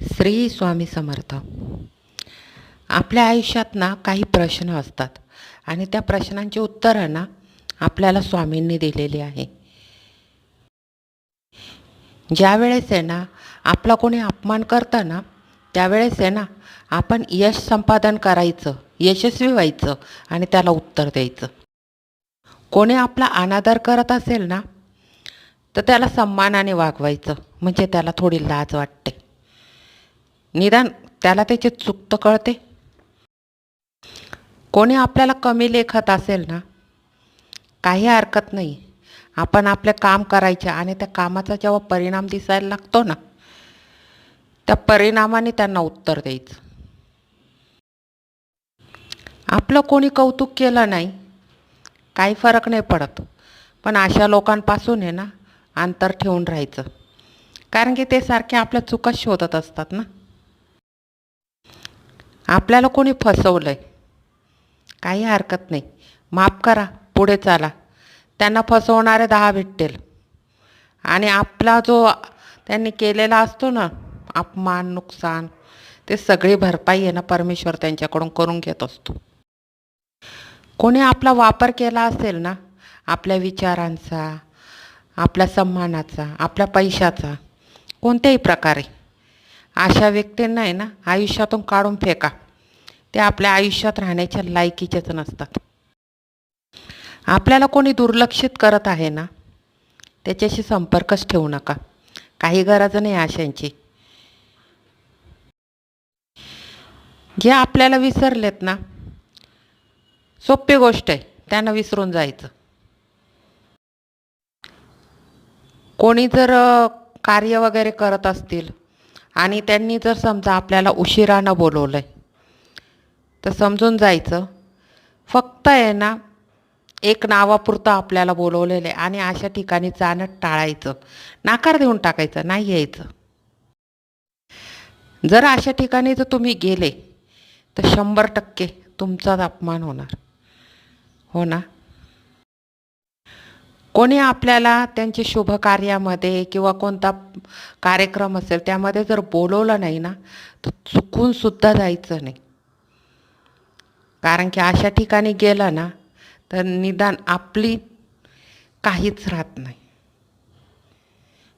श्री स्वामी समर्थ. आपल्या आयुष्यात ना काही प्रश्न असतात आणि त्या प्रश्नांची उत्तरं ना आपल्याला स्वामींनी दिलेली आहे. ज्या वेळेस आहे ना आपला कोणी अपमान करतं ना, त्यावेळेस आहे ना आपण यश संपादन करायचं, यशस्वी व्हायचं आणि त्याला उत्तर द्यायचं. कोणी आपला अनादर करत असेल ना, तर त्याला सन्मानाने वागवायचं, म्हणजे त्याला थोडी लाज वाटते. निदान त्याला त्याची चूक तर कळते. कोणी आपल्याला कमी लेखत असेल ना, काही हरकत नाही. आपण आपले काम करायचे आणि त्या कामाचा जेव्हा परिणाम दिसायला लागतो ना, त्या परिणामाने त्यांना उत्तर द्यायचं. आपलं कोणी कौतुक केलं नाही, काही फरक नाही पडत. पण अशा लोकांपासून आहे ना अंतर ठेवून राहायचं, कारण की ते सारखे आपल्या चुका शोधत असतात ना. आपल्याला कोणी फसवलं आहे, काही हरकत नाही, माफ करा, पुढे चाला. त्यांना फसवणारे 10 भेटतील आणि आपला जो त्यांनी केलेला असतो ना अपमान, नुकसान, ते सगळी भरपाई आहे ना परमेश्वर त्यांच्याकडून करून घेत असतो. कोणी आपला वापर केला असेल ना, आपल्या विचारांचा, आपल्या सन्मानाचा, आपल्या पैशाचा, कोणत्याही प्रकारे, अशा व्यक्तींना आहे ना आयुष्यातून काढून फेका. ते आपल्या आयुष्यात राहण्याच्या लायकीचेच नसतात. आपल्याला कोणी दुर्लक्षित करत आहे ना, त्याच्याशी संपर्कच ठेवू नका. काही गरज नाही अशांची. जे आपल्याला विसरलेत ना, सोपी गोष्ट आहे, त्यांना विसरून जायचं. कोणी जर कार्य वगैरे करत असतील आणि त्यांनी जर समजा आपल्याला उशिरानं बोलवलं आहे, तर समजून जायचं फक्त आहे ना एक नावापुरतं आपल्याला बोलवलेलं आहे आणि अशा ठिकाणी जाणं टाळायचं, नकार देऊन टाकायचं, नाही यायचं. जर अशा ठिकाणी जर तुम्ही गेले तर 100% तुमचाच अपमान होणार. हो ना. कोणी आपल्याला त्यांच्या शुभ कार्यामध्ये किंवा कोणता कार्यक्रम असेल त्यामध्ये जर बोलवलं नाही ना, तर चुकूनसुद्धा जायचं नाही. कारण की अशा ठिकाणी गेलं ना तर निदान आपली काहीच राहत नाही,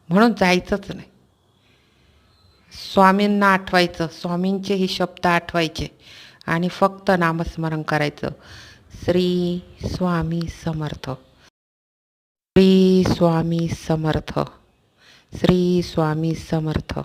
म्हणून जायचंच नाही. स्वामींना आठवायचं, स्वामींचेही शब्द आठवायचे आणि फक्त नामस्मरण करायचं. श्री स्वामी समर्थ, श्री स्वामी समर्थ, श्री स्वामी समर्थ.